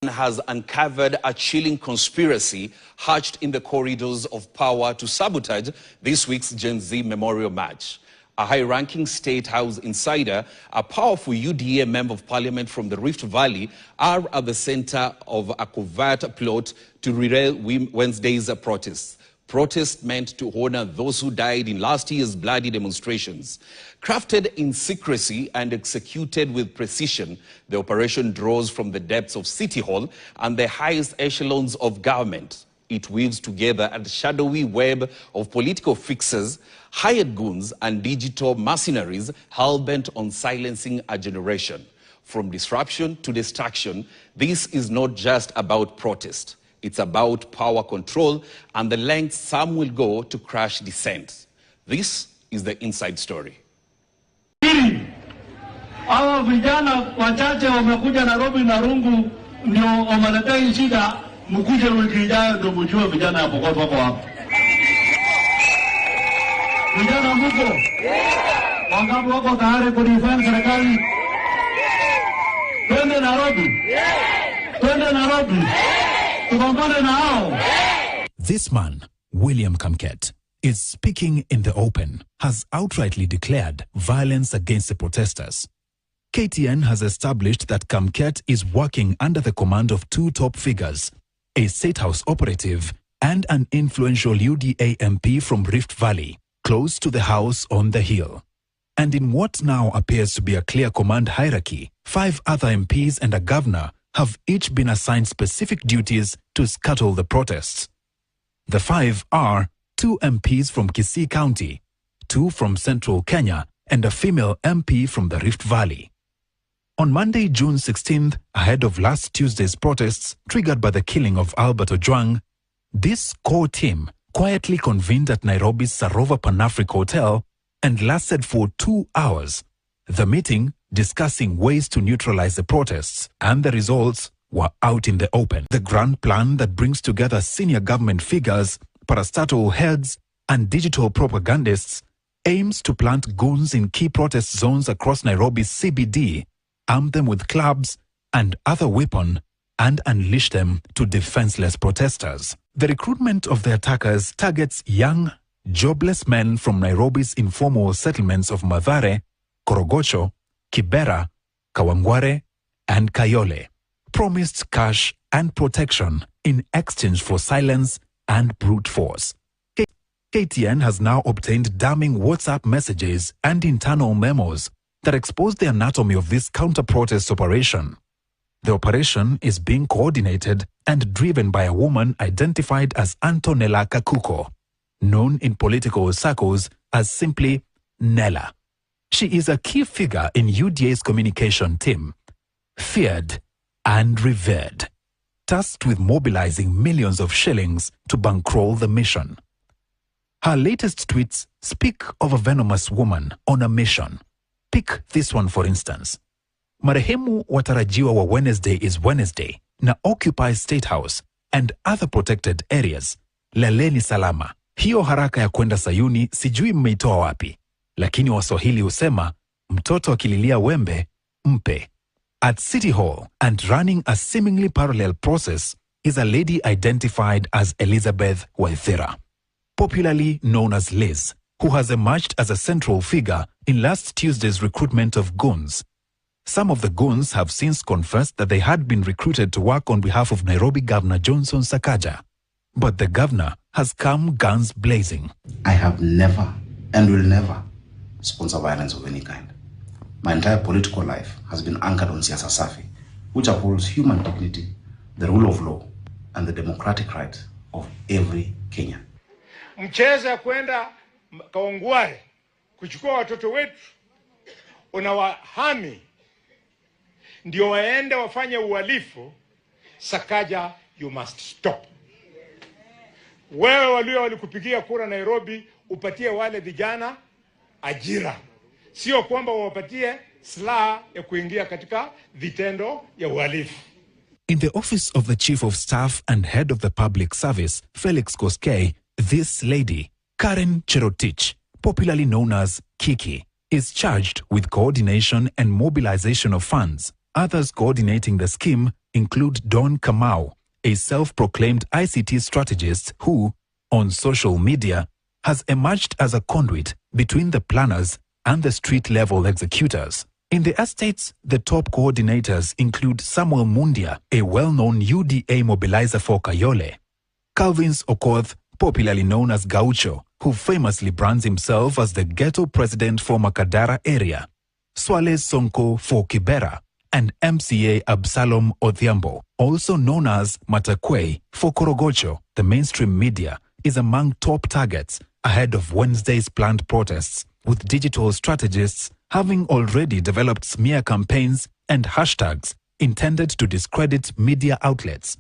has uncovered a chilling conspiracy hatched in the corridors of power to sabotage this week's Gen Z Memorial March. A high-ranking State House insider, a powerful UDA member of parliament from the Rift Valley, are at the center of a covert plot to derail Wednesday's protests. Protests meant to honor those who died in last year's bloody demonstrations. Crafted in secrecy and executed with precision, the operation draws from the depths of City Hall and the highest echelons of government. It weaves together a shadowy web of political fixers, hired goons, and digital mercenaries hell-bent on silencing a generation. From disruption to destruction, this is not just about protest. It's about power control and the lengths some will go to crush dissent. This is the inside story. Hawa vijana wachache wamekuja Nairobi na rungu ndio wameletea shida, mkuje wiki ijayo ndio mjue vijana hapo kwa hapo. Vijana mko? Wangapi wako tayari kudefend serikali? Twende Nairobi. Twende Nairobi. This man, William Kamket, is speaking in the open, has outrightly declared violence against the protesters. KTN has established that Kamket is working under the command of two top figures, a State House operative and an influential UDA MP from Rift Valley, close to the house on the hill. And in what now appears to be a clear command hierarchy, 5 other MPs and a governor have each been assigned specific duties to scuttle the protests. The 5 are 2 MPs from Kisii County, 2 from Central Kenya, and a female MP from the Rift Valley. On Monday, June 16th, ahead of last Tuesday's protests triggered by the killing of Albert Ojwang, this core team quietly convened at Nairobi's Sarova Pan-Africa Hotel and lasted for 2 hours. The meeting discussing ways to neutralize the protests, and the results were out in the open. The grand plan that brings together senior government figures, parastatal heads, and digital propagandists aims to plant goons in key protest zones across Nairobi's CBD, arm them with clubs and other weapons, and unleash them to defenseless protesters. The recruitment of the attackers targets young, jobless men from Nairobi's informal settlements of Mathare, Korogocho, Kibera, Kawangware, and Kayole, promised cash and protection in exchange for silence and brute force. KTN has now obtained damning WhatsApp messages and internal memos that expose the anatomy of this counter-protest operation. The operation is being coordinated and driven by a woman identified as Antonella Kakuko, known in political circles as simply Nella. She is a key figure in UDA's communication team, feared and revered, tasked with mobilizing millions of shillings to bankroll the mission. Her latest tweets speak of a venomous woman on a mission. Pick this one for instance. Marehemu watarajiwa wa Wednesday is Wednesday na occupy State House and other protected areas. Laleni salama. Hiyo haraka ya kwenda Sayuni sijui mmeitoa wapi. Lakini Waswahili husema, mtoto akililia wembe, mpe. At City Hall and running a seemingly parallel process is a lady identified as Elizabeth Waithera, popularly known as Liz, who has emerged as a central figure in last Tuesday's recruitment of goons. Some of the goons have since confessed that they had been recruited to work on behalf of Nairobi Governor Johnson Sakaja. But the governor has come guns blazing. I have never and will never sponsor violence of any kind. My entire political life has been anchored on siasa safi, which upholds human dignity, the rule of law, and the democratic rights of every Kenyan. Mchezo ya kwenda Kawangware kuchukua watoto wetu unawahami ndio waende wafanye uhalifu. Sakaja, you must stop. Wewe walikupigia kura Nairobi, upatie wale vijana ajira, sio kwamba wapatie silaha ya kuingia katika vitendo ya uhalifu. In the office of the Chief of Staff and Head of the Public Service, Felix Koskei, this lady, Karen Cherotich, popularly known as Kiki, is charged with coordination and mobilization of funds. Others coordinating the scheme include Don Kamau, a self-proclaimed ICT strategist who, on social media, has emerged as a conduit between the planners and the street-level executors. In the estates, the top coordinators include Samuel Mundia, a well-known UDA mobilizer for Kayole; Calvins Okoth, popularly known as Gaucho, who famously brands himself as the ghetto president for Makadara area; Swale Sonko for Kibera; and MCA Absalom Odhiambo, also known as Matakwe for Korogocho. The mainstream media is among top targets ahead of Wednesday's planned protests, with digital strategists having already developed smear campaigns and hashtags intended to discredit media outlets.